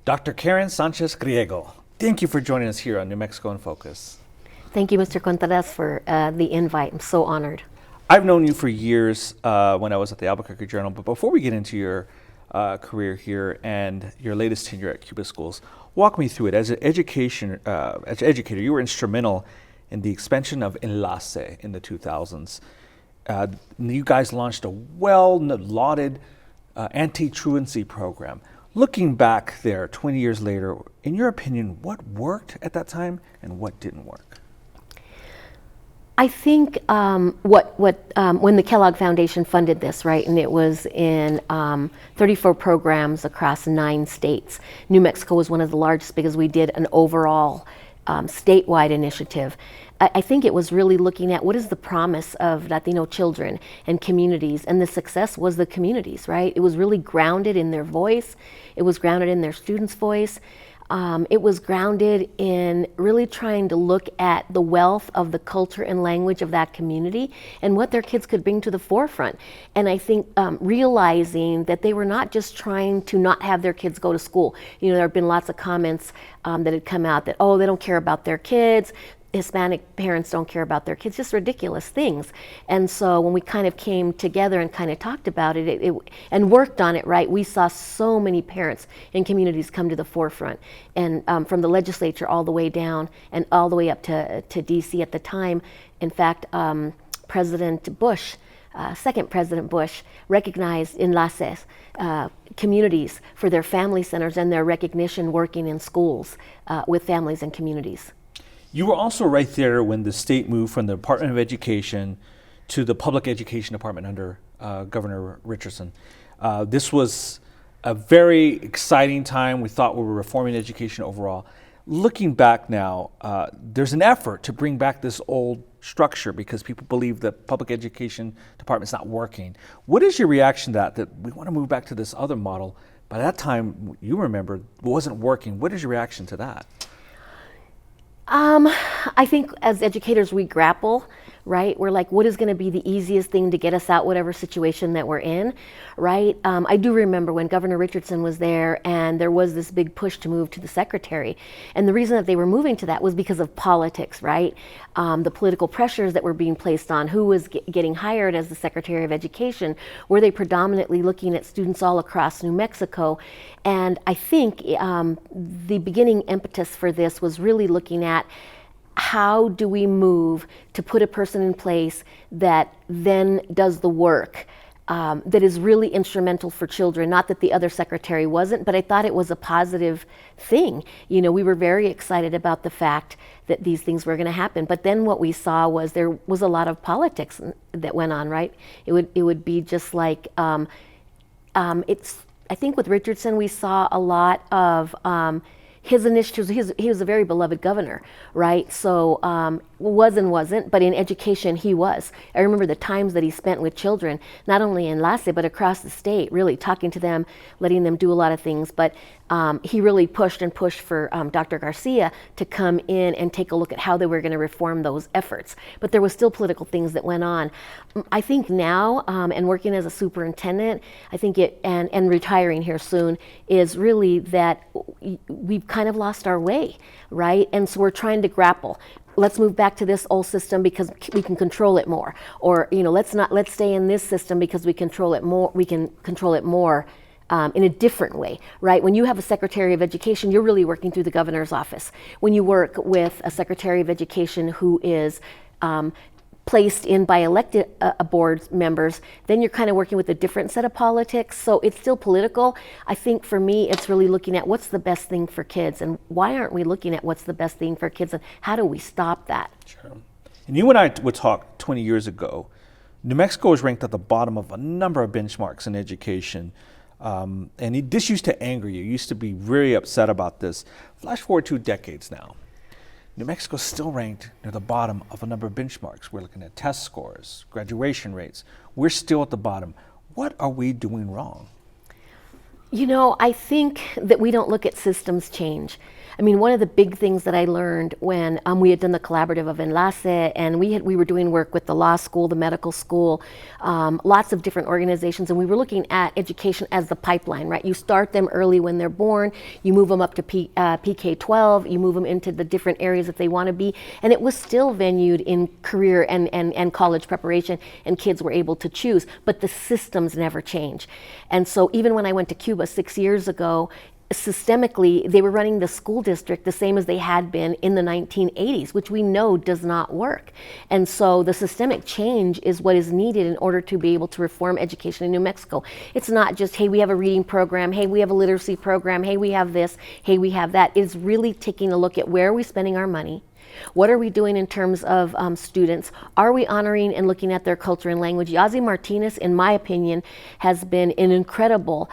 Dr. Karen Sanchez Griego, thank you for joining us here on New Mexico in Focus. Thank you, Mr. Contreras, for the invite. I'm so honored. I've known you for years when I was at the Albuquerque Journal, but before we get into your career here and your latest tenure at Cuba Schools, walk me through it. As an educator, you were instrumental in the expansion of Enlace in the 2000s. You guys launched a well-lauded anti-truancy program. Looking back there 20 years later, in your opinion, what worked at that time and what didn't work? I think when the Kellogg Foundation funded this, right, and it was in 34 programs across 9 states. New Mexico was one of the largest because we did an overall statewide initiative. I think it was really looking at what is the promise of Latino children and communities, and the success was the communities, right? It was really grounded in their voice. It was grounded in their students' voice. It was grounded in really trying to look at the wealth of the culture and language of that community and what their kids could bring to the forefront. And I think realizing that they were not just trying to not have their kids go to school. You know, there have been lots of comments that had come out that, oh, they don't care about their kids. Hispanic parents don't care about their kids, just ridiculous things. And so when we kind of came together and kind of talked about it, and worked on it, right, we saw so many parents and communities come to the forefront. And from the legislature all the way down and all the way up to DC at the time. In fact, President Bush, second President Bush, recognized Enlaces, communities, for their family centers and their recognition working in schools with families and communities. You were also right there when the state moved from the Department of Education to the Public Education Department under Governor Richardson. This was a very exciting time. We thought we were reforming education overall. Looking back now, there's an effort to bring back this old structure because people believe the Public Education Department's not working. What is your reaction to that we want to move back to this other model? By that time, you remember, it wasn't working. What is your reaction to that? I think as educators we grapple, right? We're like, what is going to be the easiest thing to get us out whatever situation that we're in, right? I do remember when Governor Richardson was there and there was this big push to move to the secretary. And the reason that they were moving to that was because of politics, right? The political pressures that were being placed on who was getting hired as the Secretary of Education. Were they predominantly looking at students all across New Mexico? And I think the beginning impetus for this was really looking at how do we move to put a person in place that then does the work that is really instrumental for children. Not that the other secretary wasn't, but I thought it was a positive thing. You know, we were very excited about the fact that these things were going to happen. But then what we saw was there was a lot of politics that went on, right? It would be just like, I think with Richardson we saw a lot of his initiatives. He was a very beloved governor, right? So was and wasn't, but in education he was. I remember the times that he spent with children, not only in Enlace, but across the state, really talking to them, letting them do a lot of things. But he really pushed for Dr. Garcia to come in and take a look at how they were going to reform those efforts. But there was still political things that went on. I think now, and working as a superintendent, I think and retiring here soon, is really that we've kind of lost our way, right? And so we're trying to grapple. Let's move back to this old system because we can control it more. Or, you know, let's stay in this system because we can control it more in a different way, right? When you have a Secretary of Education, you're really working through the governor's office. When you work with a Secretary of Education who is placed in by elected board members, then you're kind of working with a different set of politics. So it's still political. I think for me, it's really looking at what's the best thing for kids, and why aren't we looking at what's the best thing for kids, and how do we stop that? Sure. And you and I would talk 20 years ago. New Mexico was ranked at the bottom of a number of benchmarks in education. This used to anger you. You used to be very upset about this. Flash forward 2 decades now. New Mexico's still ranked near the bottom of a number of benchmarks. We're looking at test scores, graduation rates. We're still at the bottom. What are we doing wrong? You know, I think that we don't look at systems change. I mean, one of the big things that I learned when we had done the collaborative of Enlace, and we were doing work with the law school, the medical school, lots of different organizations, and we were looking at education as the pipeline, right? You start them early when they're born, you move them up to PK-12, you move them into the different areas that they want to be, and it was still venued in career and college preparation, and kids were able to choose, but the systems never change. And so even when I went to Cuba 6 years ago, systemically, they were running the school district the same as they had been in the 1980s, which we know does not work. And so the systemic change is what is needed in order to be able to reform education in New Mexico. It's not just, hey, we have a reading program, hey, we have a literacy program, hey, we have this, hey, we have that. It's really taking a look at where are we spending our money? What are we doing in terms of students? Are we honoring and looking at their culture and language? Yazi Martinez, in my opinion, has been an incredible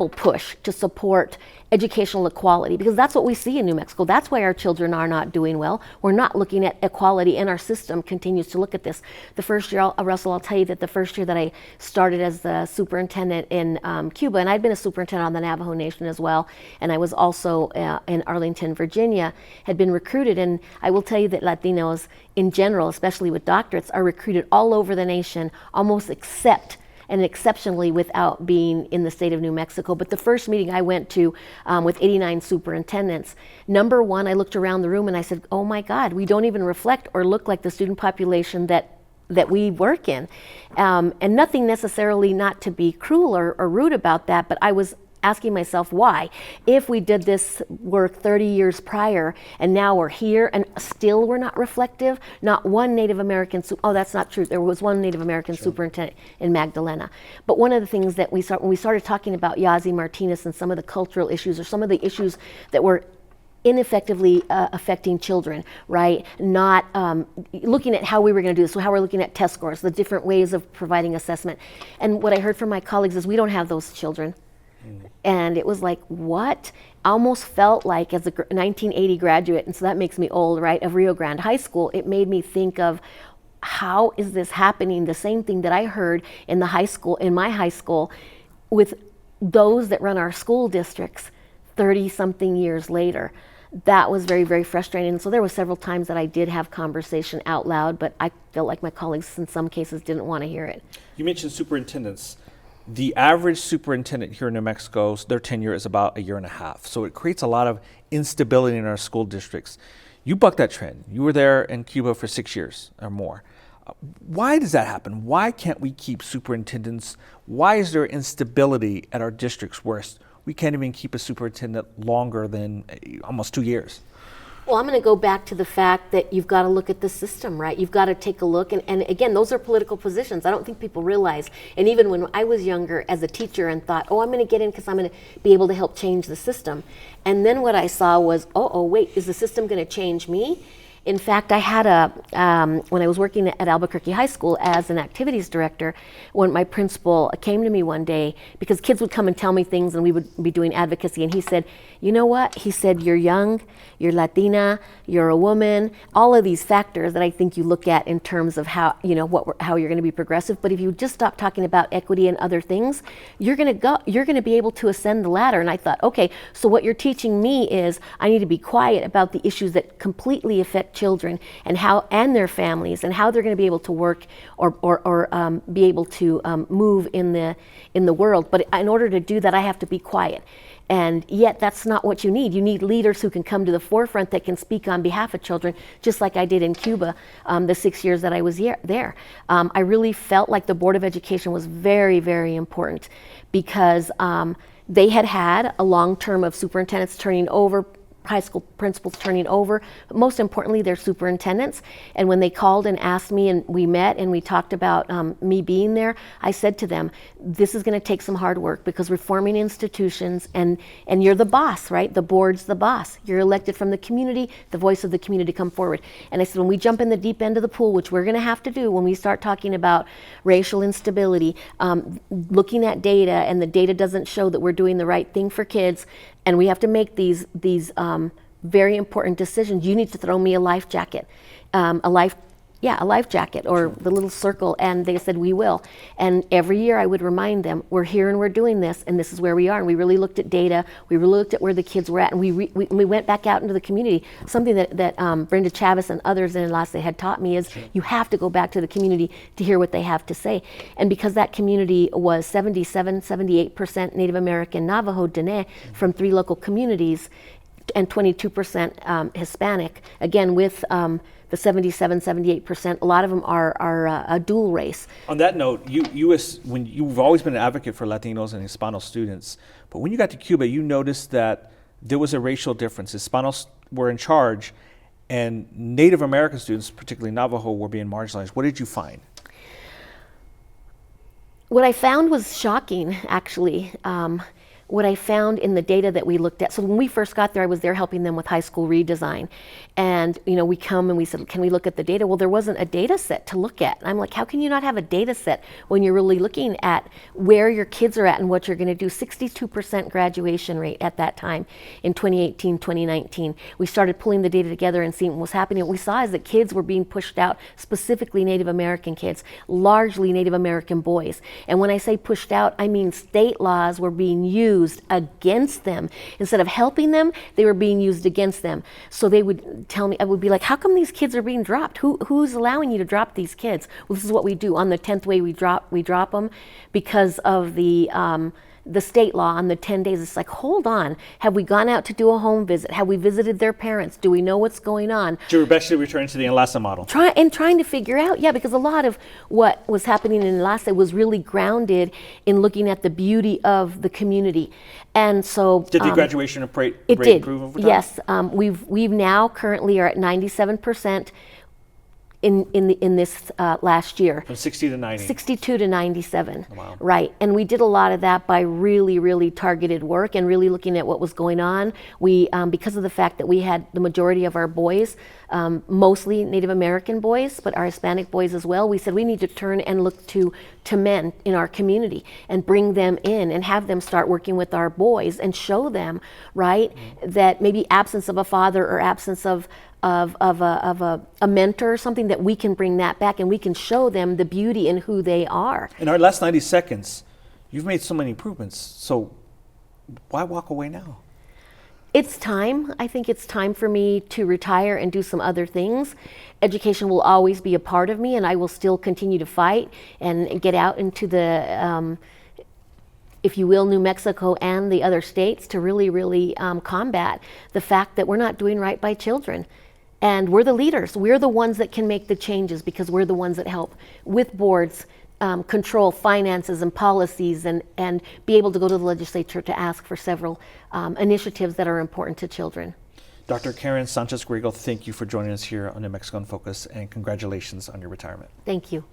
push to support educational equality, because that's what we see in New Mexico. That's why our children are not doing well. We're not looking at equality, and our system continues to look at this. The first year, Russell, I'll tell you that the first year that I started as the superintendent in Cuba, and I'd been a superintendent on the Navajo Nation as well, and I was also in Arlington, Virginia, had been recruited, and I will tell you that Latinos in general, especially with doctorates, are recruited all over the nation, almost exceptionally without being in the state of New Mexico. But the first meeting I went to with 89 superintendents, number one, I looked around the room and I said, oh my God, we don't even reflect or look like the student population that we work in. And nothing necessarily, not to be cruel or rude about that, but I was asking myself why. If we did this work 30 years prior and now we're here and still we're not reflective, not one Native American, that's not true. There was one Native American superintendent in Magdalena. But one of the things that when we started talking about Yazi Martinez and some of the cultural issues or some of the issues that were ineffectively affecting children, right? Not looking at how we were going to do this, so how we're looking at test scores, the different ways of providing assessment. And what I heard from my colleagues is we don't have those children. And it was like, what? I almost felt like as a 1980 graduate, and so that makes me old, right, of Rio Grande High School, it made me think of how is this happening? The same thing that I heard in my high school, with those that run our school districts 30-something years later. That was very, very frustrating. And so there were several times that I did have conversation out loud, but I felt like my colleagues in some cases didn't want to hear it. You mentioned superintendents. The average superintendent here in New Mexico, their tenure is about 1.5 years. So it creates a lot of instability in our school districts. You bucked that trend. You were there in Cuba for 6 years or more. Why does that happen? Why can't we keep superintendents? Why is there instability at our districts where we can't even keep a superintendent longer than almost 2 years? Well, I'm going to go back to the fact that you've got to look at the system, right? You've got to take a look. And again, those are political positions. I don't think people realize. And even when I was younger as a teacher and thought, oh, I'm going to get in because I'm going to be able to help change the system. And then what I saw was, wait, is the system going to change me? In fact, I had when I was working at Albuquerque High School as an activities director, when my principal came to me one day, because kids would come and tell me things and we would be doing advocacy, and he said, you know what? He said, you're young, you're Latina, you're a woman, all of these factors that I think you look at in terms of how, how you're going to be progressive. But if you just stop talking about equity and other things, you're going to be able to ascend the ladder. And I thought, okay, so what you're teaching me is I need to be quiet about the issues that completely affect children and their families and how they're going to be able to work or be able to move in the world. But in order to do that, I have to be quiet. And yet that's not what you need. You need leaders who can come to the forefront that can speak on behalf of children, just like I did in Cuba the 6 years that I was there. I really felt like the Board of Education was very, very important because they had a long term of superintendents turning over, high school principals turning over, but most importantly, their superintendents. And when they called and asked me and we met and we talked about me being there, I said to them, this is going to take some hard work because reforming institutions and you're the boss, right? The board's the boss. You're elected from the community, the voice of the community come forward. And I said, when we jump in the deep end of the pool, which we're going to have to do when we start talking about racial instability, looking at data and the data doesn't show that we're doing the right thing for kids, and we have to make these very important decisions. You need to throw me a life jacket, a life a life jacket or the little circle, and they said, we will. And every year I would remind them, we're here and we're doing this, and this is where we are. And we really looked at data, we really looked at where the kids were at, and we went back out into the community. Something that Brenda Chavez and others in Enlace had taught me is you have to go back to the community to hear what they have to say. And because that community was 78% Native American Navajo Dene from 3 local communities, and 22% Hispanic, again with the 78%, a lot of them are a dual race. On that note, when you've always been an advocate for Latinos and Hispano students, but when you got to Cuba, you noticed that there was a racial difference. Hispanos were in charge, and Native American students, particularly Navajo, were being marginalized. What did you find? What I found was shocking, actually. What I found in the data that we looked at, so when we first got there, I was there helping them with high school redesign. And we come and we said, can we look at the data? Well, there wasn't a data set to look at. And I'm like, how can you not have a data set when you're really looking at where your kids are at and what you're gonna do? 62% graduation rate at that time in 2018, 2019. We started pulling the data together and seeing what was happening. What we saw is that kids were being pushed out, specifically Native American kids, largely Native American boys. And when I say pushed out, I mean state laws were being used against them. Instead of helping them, they were being used against them. So they would tell me, I would be like, how come these kids are being dropped? Who's allowing you to drop these kids? Well, this is what we do. On the 10th way we drop them because of the state law on the 10 days. It's like, hold on, have we gone out to do a home visit? Have we visited their parents? Do we know what's going on? So you're basically returning to the Enlace model. Trying to figure out, because a lot of what was happening in Enlace was really grounded in looking at the beauty of the community. And so did the graduation rate it did improve over time? Yes, we've now currently are at 97% in this last year. From 60 to 90. 62 to 97. Wow. Right. And we did a lot of that by really, really targeted work and really looking at what was going on. We, because of the fact that we had the majority of our boys, mostly Native American boys, but our Hispanic boys as well, we said we need to turn and look to men in our community and bring them in and have them start working with our boys and show them, right, that maybe absence of a father or absence of a mentor or something, that we can bring that back and we can show them the beauty in who they are. In our last 90 seconds, you've made so many improvements. So why walk away now? It's time. I think it's time for me to retire and do some other things. Education will always be a part of me, and I will still continue to fight and get out into the if you will, New Mexico and the other states to really, really combat the fact that we're not doing right by children. And we're the leaders. We're the ones that can make the changes because we're the ones that help with boards, control finances and policies, and be able to go to the legislature to ask for several initiatives that are important to children. Dr. Karen Sanchez Griego, thank you for joining us here on New Mexico in Focus, and congratulations on your retirement. Thank you.